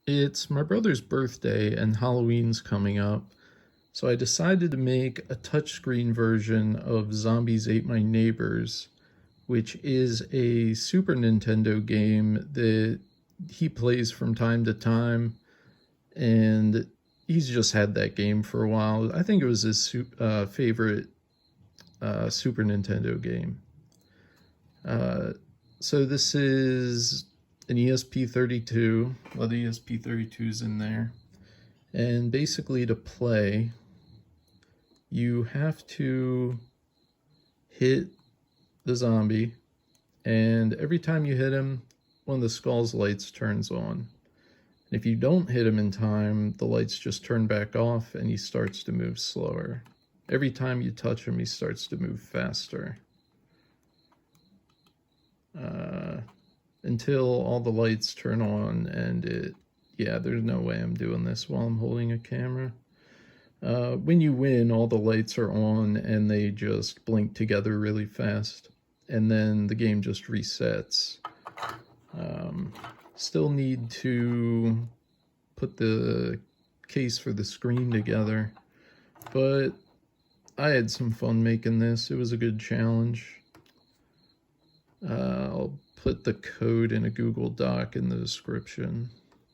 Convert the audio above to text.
It's my brother's birthday and Halloween's coming up, so I decided to make a touchscreen version of Zombies Ate My Neighbors, which is a Super Nintendo game that he plays from time to time, and he's just had that game for a while. I think it was his favorite Super Nintendo game. Uh, so this is an ESP32. A lot of ESP32s in there. And basically to play, you have to hit the zombie, and every time you hit him, one of the skull's lights turns on. And if you don't hit him in time, the lights just turn back off and he starts to move slower. Every time you touch him, he starts to move faster. Until all the lights turn on and yeah, there's no way I'm doing this while I'm holding a camera. When you win, all the lights are on and they just blink together really fast. And then the game just resets. Still need to put the case for the screen together. But I had some fun making this. It was a good challenge. I'll put the code in a Google Doc in the description.